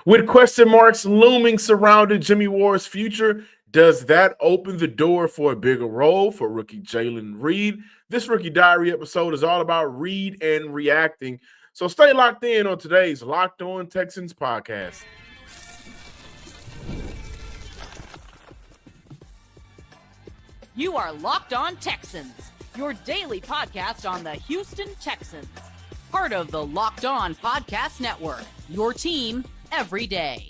With question marks looming surrounding Jimmie Ward's future, does that open the door for a bigger role for rookie Jaylen Reed? This rookie diary episode is all about Reed and reacting. So stay locked in on today's Locked On Texans podcast. You are Locked On Texans, your daily podcast on the Houston Texans. Part of the Locked On Podcast Network, your team every day.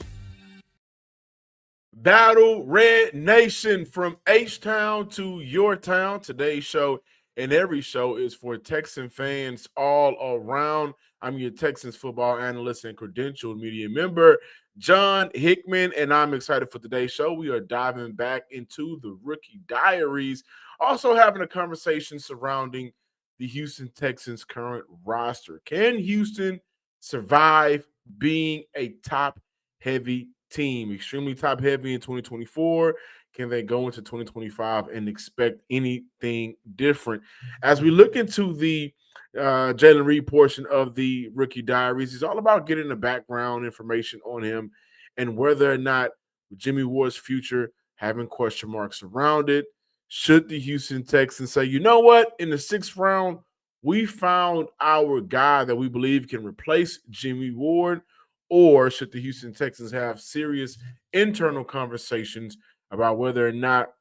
Battle Red Nation, from H-Town to your town. Today's show and every show is for Texan fans all around. I'm your Texans football analyst and credentialed media member, John Hickman, and I'm excited for today's show. We are diving back into the rookie diaries, also having a conversation surrounding the Houston Texans' current roster. Can Houston survive being a top-heavy team, extremely top heavy in 2024? Can they go into 2025 and expect anything different? As we look into the Jaylen Reed portion of the rookie diaries, it's all about getting the background information on him and whether or not Jimmie Ward's future having question marks around it. Should the Houston Texans say, you know what, in the 6th round, we found our guy that we believe can replace Jimmie Ward? Or should the Houston Texans have serious internal conversations about whether or not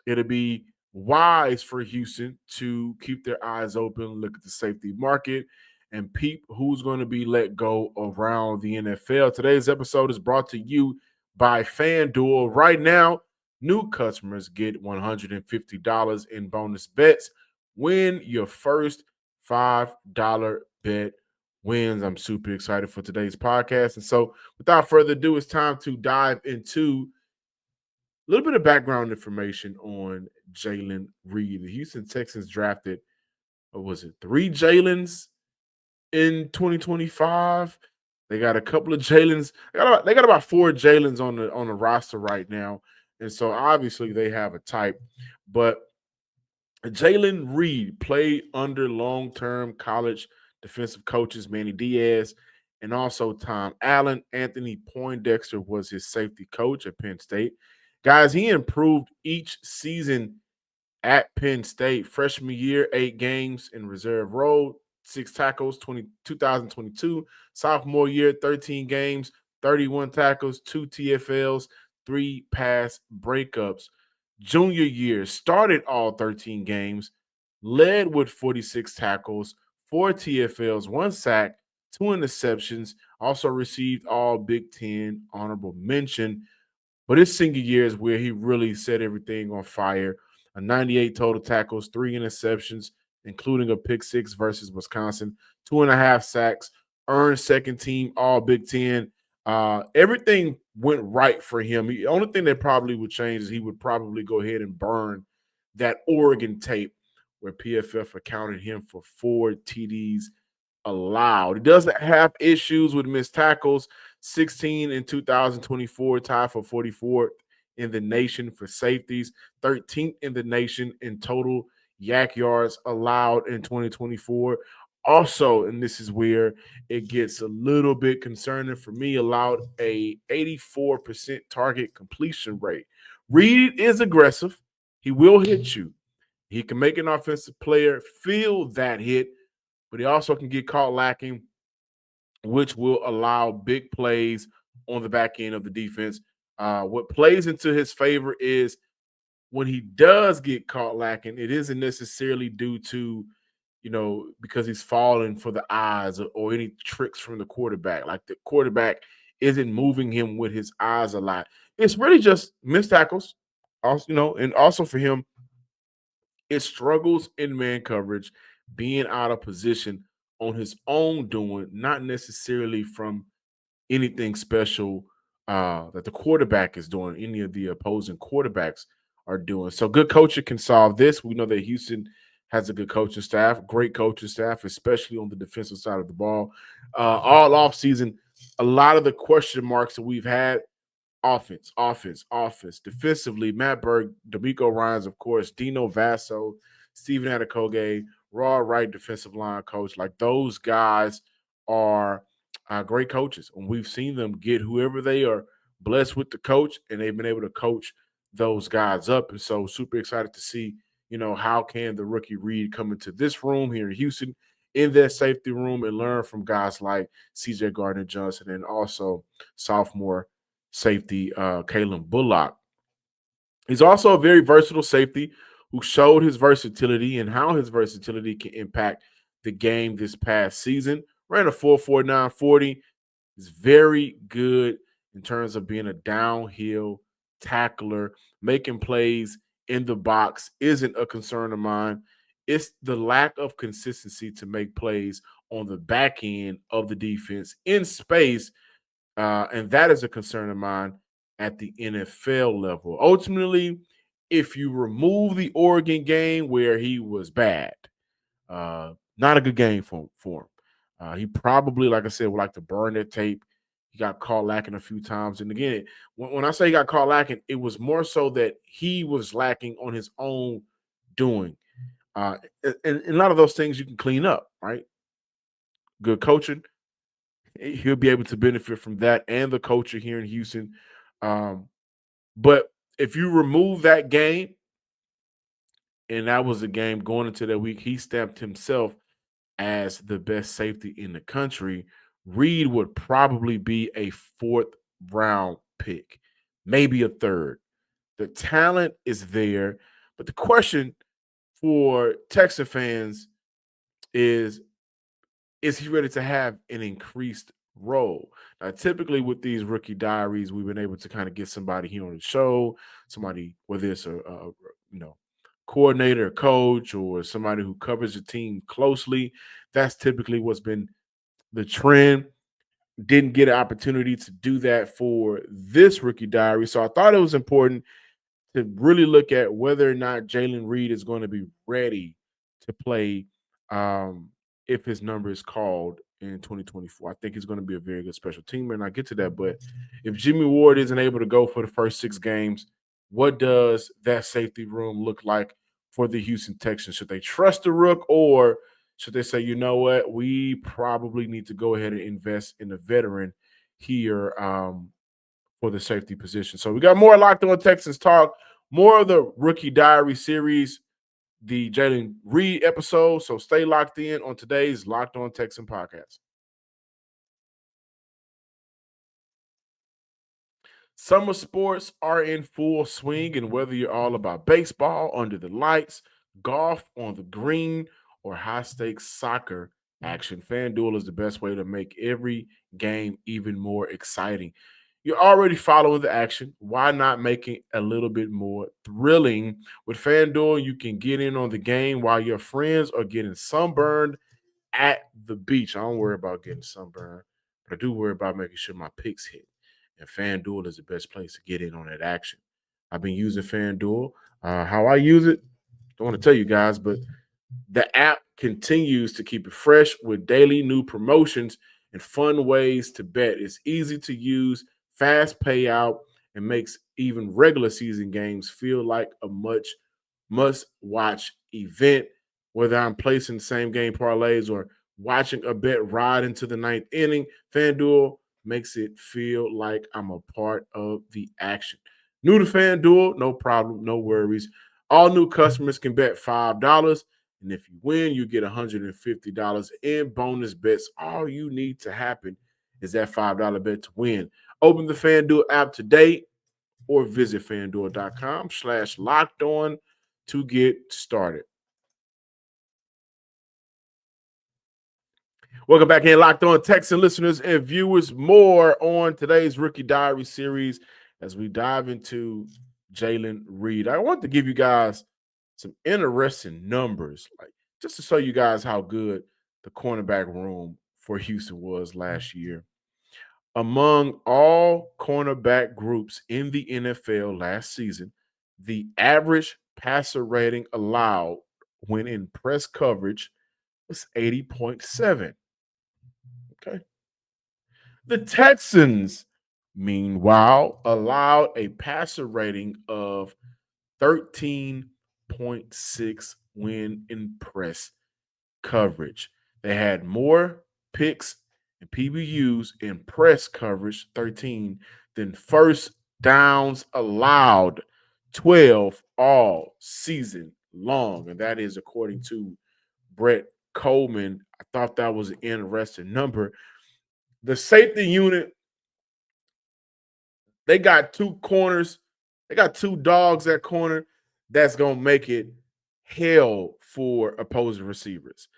it'll be wise for Houston to keep their eyes open, look at the safety market, and peep who's going to be let go around the NFL? Today's episode is brought to you by FanDuel. Right now, new customers get $150 in bonus bets. Win your first $5 bet wins. I'm super excited for today's podcast. And so, without further ado, it's time to dive into a little bit of background information on Jaylen Reed. The Houston Texans drafted, what was it, 3 Jaylens in 2025. They got a couple of Jaylens. They got about 4 Jaylens on the roster right now. And so obviously they have a type. But Jaylen Reed played under long-term college defensive coaches Manny Diaz and also Tom Allen. Anthony Poindexter was his safety coach at Penn State. Guys, he improved each season at Penn State. Freshman year, 8 games in reserve role, 6 tackles, 2022. Sophomore year, 13 games, 31 tackles, 2 TFLs, 3 pass breakups. Junior year, started all 13 games, led with 46 tackles, 4 TFLs, 1 sack, 2 interceptions, also received all Big Ten honorable mention. But his senior year is where he really set everything on fire. 98 total tackles, 3 interceptions, including a pick 6 versus Wisconsin, 2.5 sacks, earned second team all Big Ten. Everything went right for him. The only thing that probably would change is he would probably go ahead and burn that Oregon tape where PFF accounted him for 4 TDs allowed. He doesn't have issues with missed tackles. 16 in 2024, tied for 44th in the nation for safeties, 13th in the nation in total yak yards allowed in 2024. Also, and this is where it gets a little bit concerning for me, allowed a 84% target completion rate. Reed is aggressive. He will hit you. He can make an offensive player feel that hit, but he also can get caught lacking, which will allow big plays on the back end of the defense. What plays into his favor is when he does get caught lacking, it isn't necessarily due to, because he's falling for the eyes or any tricks from the quarterback. Like the quarterback isn't moving him with his eyes a lot. It's really just missed tackles. Also, and also for him, it struggles in man coverage, being out of position on his own doing, not necessarily from anything special that the quarterback is doing, any of the opposing quarterbacks are doing. So good coaching can solve this. We know that Houston has a good coaching staff, great coaching staff, especially on the defensive side of the ball. All offseason, a lot of the question marks that we've had: offense. Defensively, Matt Berg, D'Amico Ryans, of course, Dino Vasso, Steven Adakoge, Raw Wright, defensive line coach. Like those guys are great coaches. And we've seen them get whoever they are blessed with the coach, and they've been able to coach those guys up. And so super excited to see, how can the rookie Reed come into this room here in Houston in that safety room and learn from guys like CJ Gardner-Johnson and also sophomore safety Kalen Bullock. He's also a very versatile safety who showed his versatility and how his versatility can impact the game this past season. Ran a 4.49 40. He's very good in terms of being a downhill tackler, making plays in the box isn't a concern of mine. It's the lack of consistency to make plays on the back end of the defense in space, and that is a concern of mine at the NFL level. Ultimately, if you remove the Oregon game where he was bad, not a good game for him. He probably, like I said, would like to burn that tape. He got caught lacking a few times. And again, when I say he got caught lacking, it was more so that he was lacking on his own doing. And a lot of those things you can clean up, right? Good coaching. He'll be able to benefit from that and the culture here in Houston. But if you remove that game, and that was the game going into that week, he stamped himself as the best safety in the country. Reed would probably be a fourth round pick, maybe a third. The talent is there, but the question for Texas fans is he ready to have an increased role? Now, typically with these rookie diaries, we've been able to kind of get somebody here on the show, somebody, whether it's a coordinator, coach, or somebody who covers the team closely. That's typically what's been the trend. Didn't get an opportunity to do that for this rookie diary. So I thought it was important to really look at whether or not Jaylen Reed is going to be ready to play um, if his number is called in 2024. I think he's going to be a very good special teamer, and I get to that. But if Jimmie Ward isn't able to go for the first 6 games, what does that safety room look like for the Houston Texans? Should they trust the Rook, or should they say, you know what, we probably need to go ahead and invest in a veteran here for the safety position? So we got more Locked On Texans talk, more of the Rookie Diary series, the Jaylen Reed episode. So stay locked in on today's Locked On Texan podcast. Summer sports are in full swing, and whether you're all about baseball under the lights, golf on the green, or high stakes soccer action, FanDuel is the best way to make every game even more exciting. You're already following the action. Why not make it a little bit more thrilling? With FanDuel, you can get in on the game while your friends are getting sunburned at the beach. I don't worry about getting sunburned, but I do worry about making sure my picks hit. And FanDuel is the best place to get in on that action. I've been using FanDuel. How I use it, don't want to tell you guys, but the app continues to keep it fresh with daily new promotions and fun ways to bet. It's easy to use, fast payout, and makes even regular season games feel like a must watch event. Whether I'm placing same game parlays or watching a bet ride into the ninth inning, FanDuel makes it feel like I'm a part of the action. New to FanDuel, no problem, no worries. All new customers can bet $5. And if you win, you get $150 in bonus bets. All you need to happen is that $5 bet to win. Open the FanDuel app today or visit fanduel.com/locked on to get started. Welcome back in, Locked On Texan listeners and viewers. More on today's Rookie Diary series as we dive into Jaylen Reed. I want to give you guys some interesting numbers, like just to show you guys how good the cornerback room for Houston was last year. Among all cornerback groups in the NFL last season, the average passer rating allowed when in press coverage was 80.7. Okay. The Texans, meanwhile, allowed a passer rating of 13.6 when in press coverage. They had more picks and PBUs in press coverage, 13, then first downs allowed, 12 all season long. And that is according to Brett Coleman. I thought that was an interesting number. The safety unit, they got two corners. They got two dogs at corner that's going to make it hell for opposing receivers.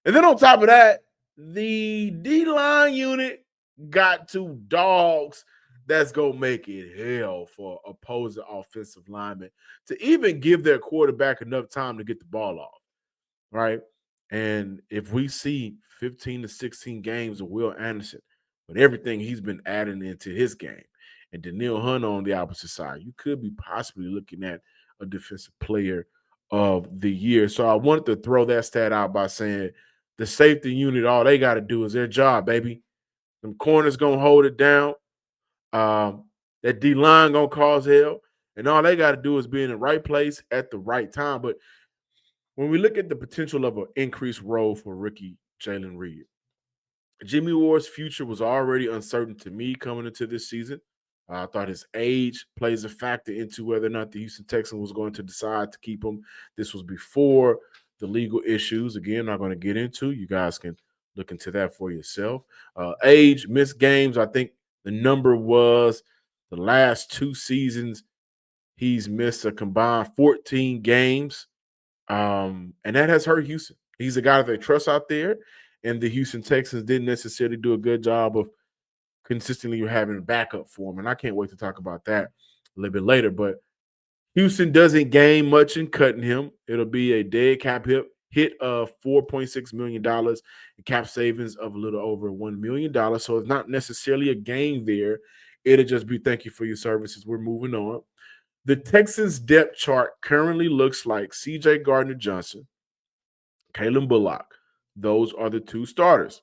And then on top of that, the D-line unit got two dogs that's going to make it hell for opposing offensive linemen to even give their quarterback enough time to get the ball off, right? And if we see 15 to 16 games of Will Anderson with everything he's been adding into his game, and Daniil Hunter on the opposite side, you could be possibly looking at a defensive player of the year. So I wanted to throw that stat out by saying the safety unit, all they got to do is their job, baby. Them corners going to hold it down. That D-line going to cause hell. And all they got to do is be in the right place at the right time. But when we look at the potential of an increased role for rookie Jaylen Reed, Jimmie Ward's future was already uncertain to me coming into this season. I thought his age plays a factor into whether or not the Houston Texans was going to decide to keep him. This was before the legal issues. Again, not going to get into. You guys can look into that for yourself. Age, missed games. I think the number was the last two seasons he's missed a combined 14 games. And that has hurt Houston. He's a guy that they trust out there, and the Houston Texans didn't necessarily do a good job of consistently having backup for him. And I can't wait to talk about that a little bit later. But Houston doesn't gain much in cutting him. It'll be a dead cap hit of $4.6 million and cap savings of a little over $1 million. So it's not necessarily a gain there. It'll just be thank you for your services. We're moving on. The Texans depth chart currently looks like C.J. Gardner-Johnson, Kalen Bullock. Those are the two starters.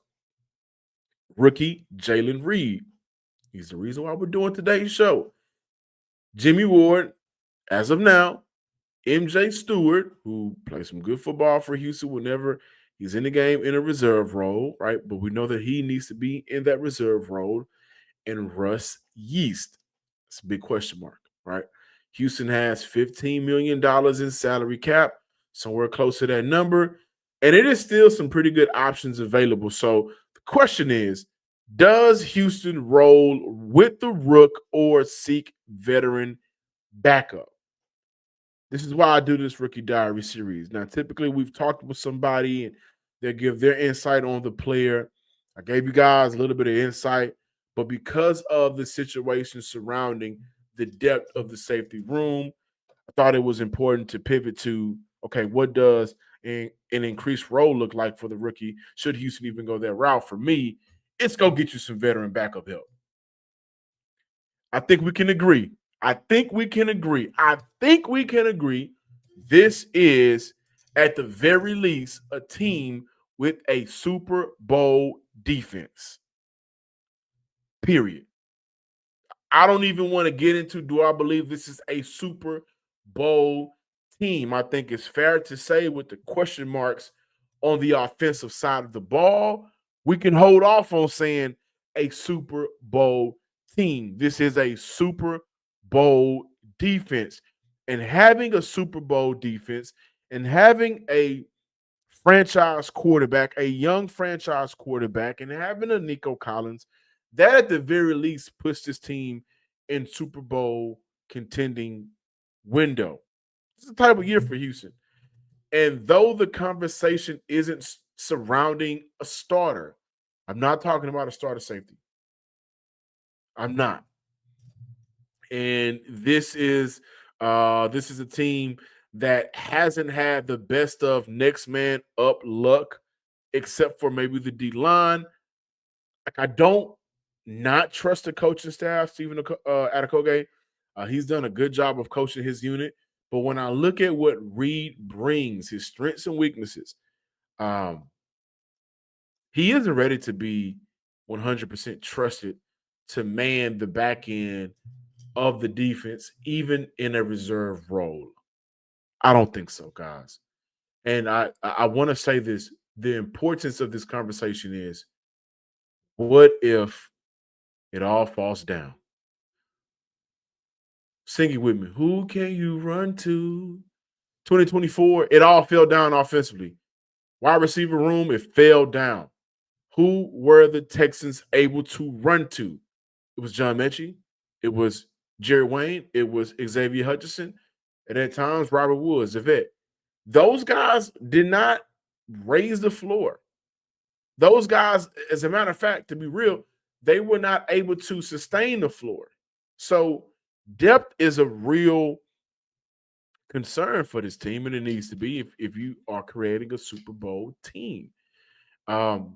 Rookie Jaylen Reed. He's the reason why we're doing today's show. Jimmie Ward, as of now. MJ Stewart, who plays some good football for Houston whenever he's in the game in a reserve role, right? But we know that he needs to be in that reserve role. And Russ Yeast. It's a big question mark, right? Houston has $15 million in salary cap, somewhere close to that number. And it is still some pretty good options available. So the question is, does Houston roll with the rook or seek veteran backup? This is why I do this rookie diary series. Now, typically we've talked with somebody and they give their insight on the player. I gave you guys a little bit of insight, but because of the situation surrounding the depth of the safety room, I thought it was important to pivot to, okay, what does an increased role look like for the rookie? Should Houston even go that route? For me, it's going to get you some veteran backup help. I think we can agree. This is, at the very least, a team with a Super Bowl defense. Period. I don't even want to get into, do I believe this is a Super Bowl team? I think it's fair to say, with the question marks on the offensive side of the ball, we can hold off on saying a Super Bowl team. This is a Super Bowl defense. And having a Super Bowl defense and having a franchise quarterback, a young franchise quarterback, and having a Nico Collins, that at the very least puts this team in Super Bowl contending window. It's the type of year for Houston. And though the conversation isn't surrounding a starter, I'm not talking about a starter safety. I'm not. And this is a team that hasn't had the best of next man up luck, except for maybe the D line. Like, I don't not trust the coaching staff, Stephen Atakoge. He's done a good job of coaching his unit. But when I look at what Reed brings, his strengths and weaknesses, he isn't ready to be 100% trusted to man the back end of the defense, even in a reserve role. I don't think so, guys. And I want to say this. The importance of this conversation is What if it all falls down? Sing it with me. Who can you run to? 2024, it all fell down offensively. Wide receiver room, it fell down. Who were the Texans able to run to? It was John Mechie. It was Jerry Wayne. It was Xavier Hutchinson. And at times, Robert Woods, the vet. Those guys did not raise the floor. Those guys, as a matter of fact, to be real, they were not able to sustain the floor. So depth is a real concern for this team, and it needs to be if you are creating a Super Bowl team. Um,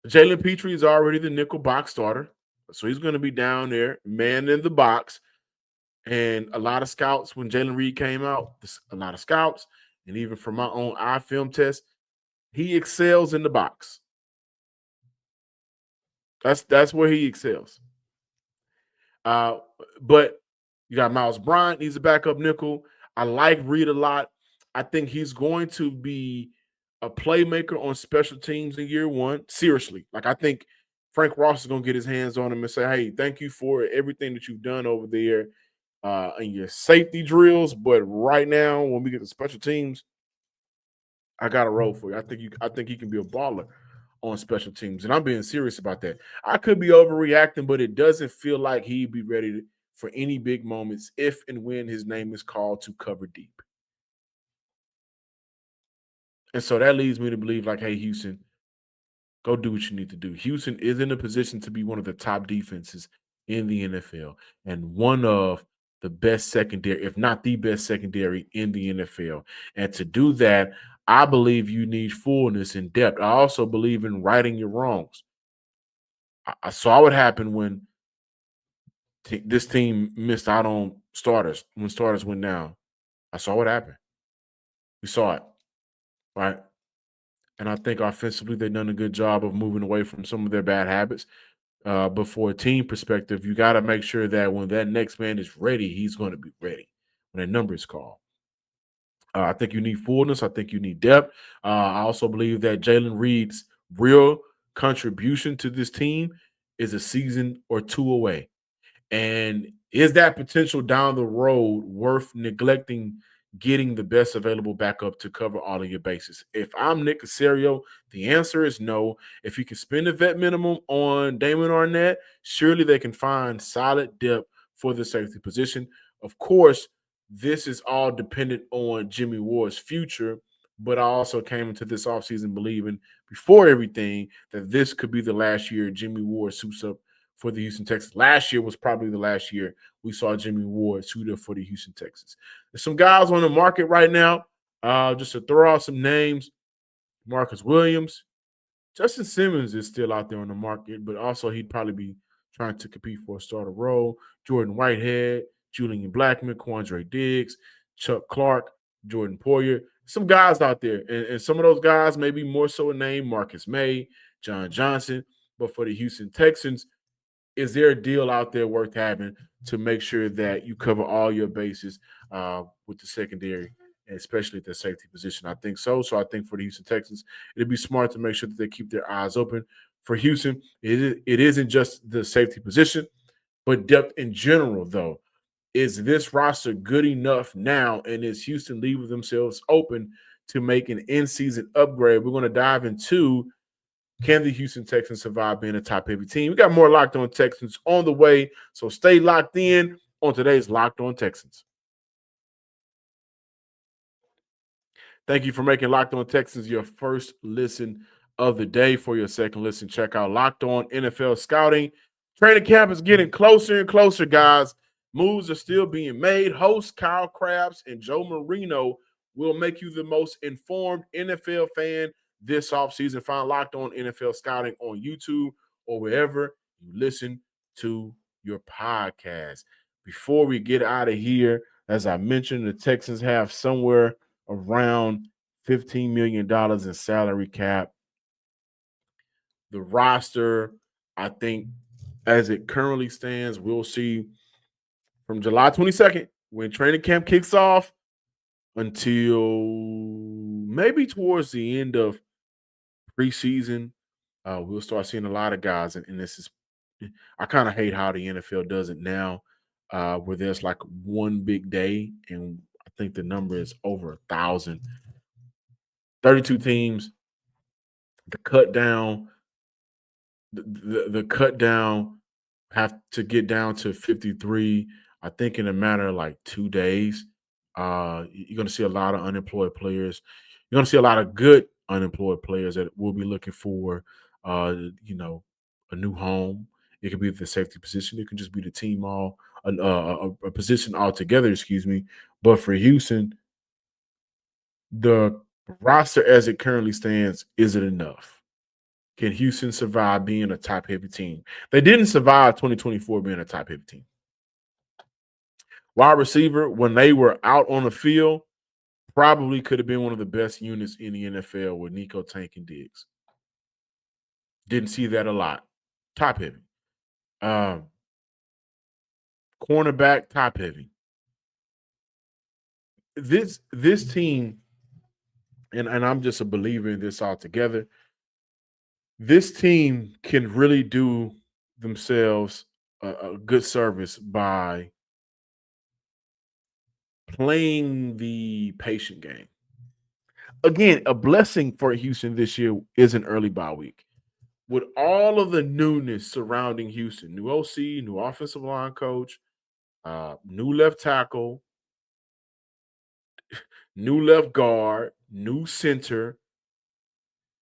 Jalen Petrie is already the nickel box starter, so he's going to be down there, man in the box. And a lot of scouts, when Jaylen Reed came out, a lot of scouts, and even from my own eye film test, he excels in the box. That's where he excels. But you got Miles Bryant, he's a backup nickel. I like Reed a lot. I think he's going to be a playmaker on special teams in year one. Seriously. Like, I think Frank Ross is going to get his hands on him and say, hey, thank you for everything that you've done over there in your safety drills. But right now, when we get to special teams, I got a role for you. I think he can be a baller on special teams. And I'm being serious about that. I could be overreacting, but it doesn't feel like he'd be ready for any big moments if and when his name is called to cover deep. And so that leads me to believe, like, hey, Houston, go do what you need to do. Houston is in a position to be one of the top defenses in the NFL and one of the best secondary, if not the best secondary in the NFL. And to do that, I believe you need fullness and depth. I also believe in righting your wrongs. I saw what happened when this team missed out on starters, when starters went down. I saw what happened. We saw it, right? And I think offensively, they've done a good job of moving away from some of their bad habits. But for a team perspective, you got to make sure that when that next man is ready, he's going to be ready when that number is called. I think you need fullness. I think you need depth. I also believe that Jaylen Reed's real contribution to this team is a season or two away. And is that potential down the road worth neglecting getting the best available backup to cover all of your bases? If I'm Nick Caserio, the answer is no. If you can spend a vet minimum on Damon Arnett, surely they can find solid depth for the safety position. Of course, this is all dependent on Jimmie Ward's future, but I also came into this offseason believing before everything that this could be the last year Jimmie Ward suits up for the Houston Texans. Last year was probably the last year we saw Jimmie Ward suit up for the Houston Texans. There's some guys on the market right now. Just to throw out some names, Marcus Williams. Justin Simmons is still out there on the market, but also he'd probably be trying to compete for a starter role. Jordan Whitehead, Julian Blackmon, Quandre Diggs, Chuck Clark, Jordan Poyer. Some guys out there. And some of those guys may be more so a name, Marcus May, John Johnson. But for the Houston Texans, is there a deal out there worth having to make sure that you cover all your bases with the secondary, and especially at the safety position? I think so. So I think for the Houston Texans, it'd be smart to make sure that they keep their eyes open. For Houston, it isn't just the safety position, but depth in general, though. Is this roster good enough now, and is Houston leaving themselves open to make an in-season upgrade? We're going to dive into, can the Houston Texans survive being a top-heavy team? We got more Locked On Texans on the way, so stay locked in on today's Locked On Texans. Thank you for making Locked On Texans your first listen of the day. For your second listen, check out Locked On NFL Scouting. Training camp is getting closer and closer, guys. Moves are still being made. Host Kyle Krabs and Joe Marino will make you the most informed NFL fan this offseason. Find Locked On NFL Scouting on YouTube or wherever you listen to your podcast. Before we get out of here, as I mentioned, the Texans have somewhere around $15 million in salary cap. The roster, I think, as it currently stands, we'll see from July 22nd, when training camp kicks off, until maybe towards the end of preseason, We'll start seeing a lot of guys, and this is I kind of hate how the NFL does it now, where there's like one big day, and I think the number is over 1,000. 32 teams. The cut down, the cut down have to get down to 53. I think in a matter of like 2 days. You're going to see a lot of unemployed players. You're going to see a lot of good unemployed players that will be looking for, uh, you know, a new home. It could be the safety position. It could just be the team a position altogether. Excuse me. But for Houston, the roster as it currently stands isn't enough. Can Houston survive being a top heavy team? They didn't survive 2024 being a top heavy team. Wide receiver, when they were out on the field, probably could have been one of the best units in the NFL with Nico, Tank, and Diggs. Didn't see that a lot. Top heavy. Um, Cornerback, top heavy. This team, and I'm just a believer in this altogether. This team can really do themselves a good service by playing the patient game. Again, a blessing for Houston this year is an early bye week. With all of the newness surrounding Houston, new OC, new offensive line coach, new left tackle, new left guard, new center.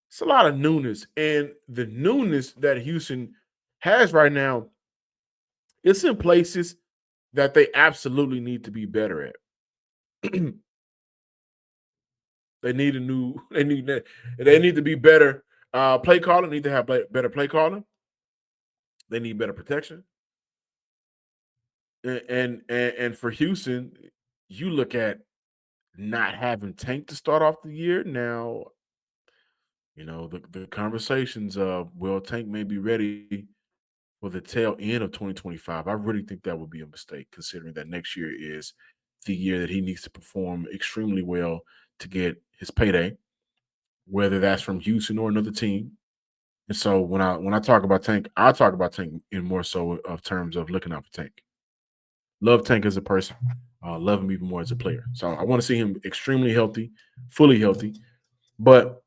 It's a lot of newness. And the newness that Houston has right now, it's in places that they absolutely need to be better at. They need a new. They need to be better. Play calling need to have better play calling. They need better protection. And for Houston, you look at not having Tank to start off the year. Now, the conversations of well, Tank may be ready for the tail end of 2025. I really think that would be a mistake, considering that next year is the year that he needs to perform extremely well to get his payday, whether that's from Houston or another team. And so when I talk about Tank, I talk about Tank in more so of terms of looking out for Tank. Love Tank as a person, love him even more as a player. So I want to see him extremely healthy, fully healthy, but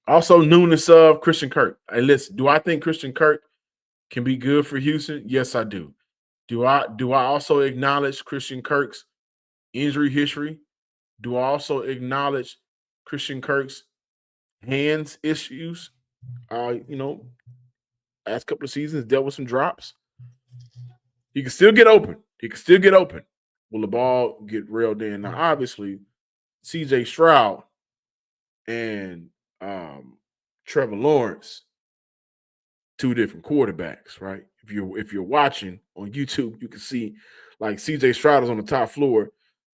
also newness of Christian Kirk. Hey, listen, do I think Christian Kirk can be good for Houston? Yes, I do. Do I also acknowledge Christian Kirk's injury history? Do I also acknowledge Christian Kirk's hands issues? Last couple of seasons dealt with some drops. He can still get open. Will the ball get reeled in? Now, obviously, CJ Stroud and Trevor Lawrence, two different quarterbacks, right? If you're watching on YouTube, you can see like CJ Stroud is on the top floor.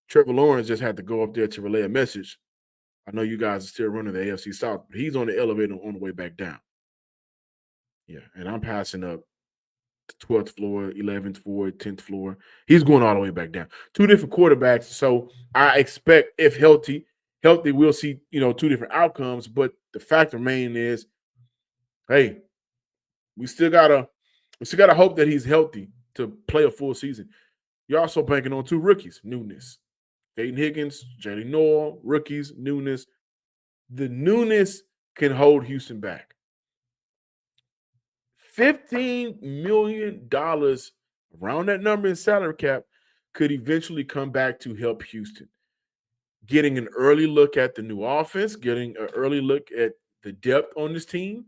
Trevor Lawrence just had to go up there to relay a message. I know you guys are still running the AFC South, but he's on the elevator on the way back down. Yeah, and I'm passing up the 12th floor, 11th floor, 10th floor. He's going all the way back down. Two different quarterbacks. So I expect if healthy, we'll see, two different outcomes. But the fact remains is, hey, we still gotta hope that he's healthy to play a full season. You're also banking on two rookies, newness. Aiden Higgins, Jaylen Noel, rookies, newness. The newness can hold Houston back. $15 million around that number in salary cap could eventually come back to help Houston. Getting an early look at the new offense, getting an early look at the depth on this team.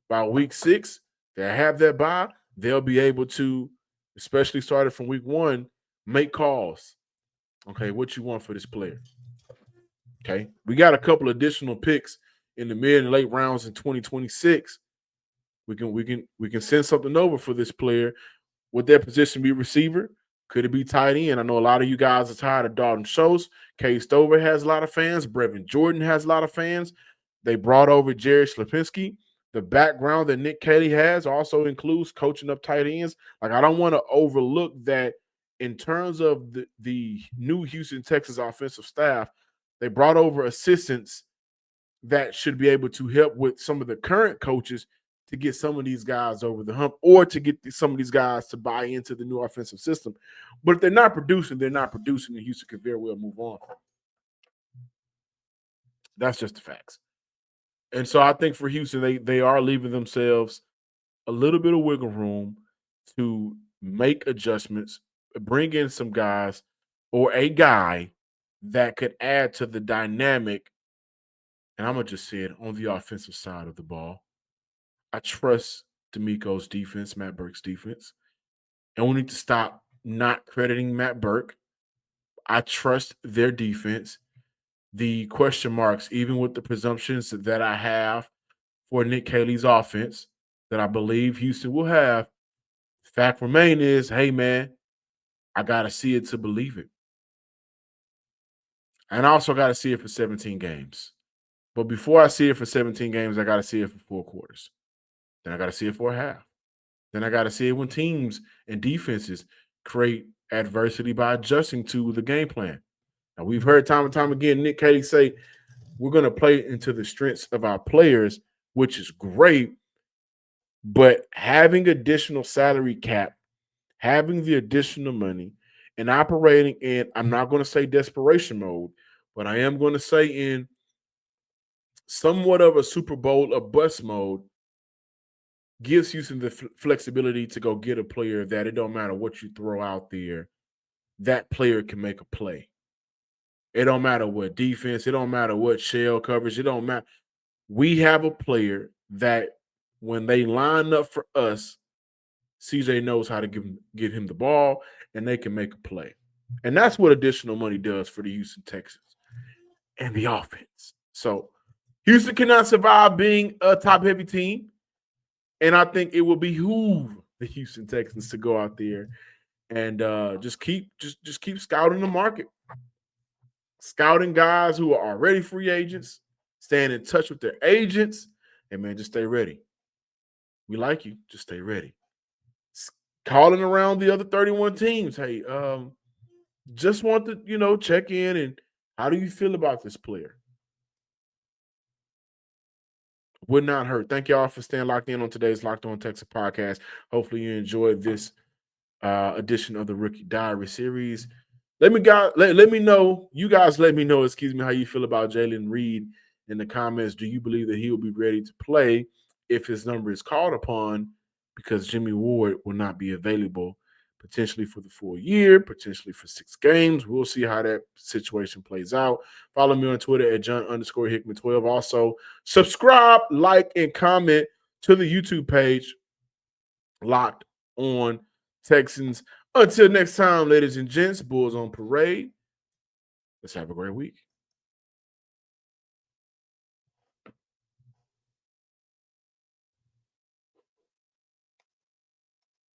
By week 6, they have that bye. They'll be able to, especially started from week 1, make calls. Okay, what you want for this player? Okay, we got a couple additional picks in the mid and late rounds in 2026. We can send something over for this player. Would their position be receiver? Could it be tight end? I know a lot of you guys are tired of Dalton Schultz. Kay Stover has a lot of fans. Brevin Jordan has a lot of fans. They brought over Jared Slapinski. The background that Nick Caley has also includes coaching up tight ends. Like, I don't want to overlook that in terms of the new Houston Texans offensive staff. They brought over assistants that should be able to help with some of the current coaches to get some of these guys over the hump or to get some of these guys to buy into the new offensive system. But if they're not producing, they're not producing, and Houston could very well move on. That's just the facts. And so I think for Houston, they are leaving themselves a little bit of wiggle room to make adjustments, bring in some guys or a guy that could add to the dynamic. And I'm going to just say it on the offensive side of the ball. I trust D'Amico's defense, Matt Burke's defense. And we need to stop not crediting Matt Burke. I trust their defense. The question marks, even with the presumptions that I have for Nick Caley's offense, that I believe Houston will have, fact remain is, hey, man, I got to see it to believe it. And I also got to see it for 17 games. But before I see it for 17 games, I got to see it for 4 quarters. Then I got to see it for a half. Then I got to see it when teams and defenses create adversity by adjusting to the game plan. Now, we've heard time and time again Nick Caley say, we're going to play into the strengths of our players, which is great. But having additional salary cap, having the additional money, and operating in, I'm not going to say desperation mode, but I am going to say in somewhat of a Super Bowl or bust mode, gives Houston the flexibility to go get a player that it don't matter what you throw out there, that player can make a play. It don't matter what defense, it don't matter what shell coverage, it don't matter. We have a player that when they line up for us, CJ knows how to get him the ball, and they can make a play. And that's what additional money does for the Houston Texans and the offense. So Houston cannot survive being a top-heavy team, and I think it will behoove the Houston Texans to go out there and just keep scouting the market, scouting guys who are already free agents, staying in touch with their agents, and man, just stay ready. We like you. Just stay ready. Calling around the other 31 teams. Hey, just want to, check in and how do you feel about this player? Would not hurt. Thank y'all for staying locked in on today's Locked On Texas podcast. Hopefully you enjoyed this edition of the Rookie Diary series. Let me know, excuse me, how you feel about Jaylen Reed in the comments. Do you believe that he will be ready to play if his number is called upon? Because Jimmie Ward will not be available potentially for the full year, potentially for 6 games. We'll see how that situation plays out. Follow me on Twitter at John_Hickman12. Also, subscribe, like, and comment to the YouTube page, Locked On Texans. Until next time, ladies and gents, Bulls on parade. Let's have a great week.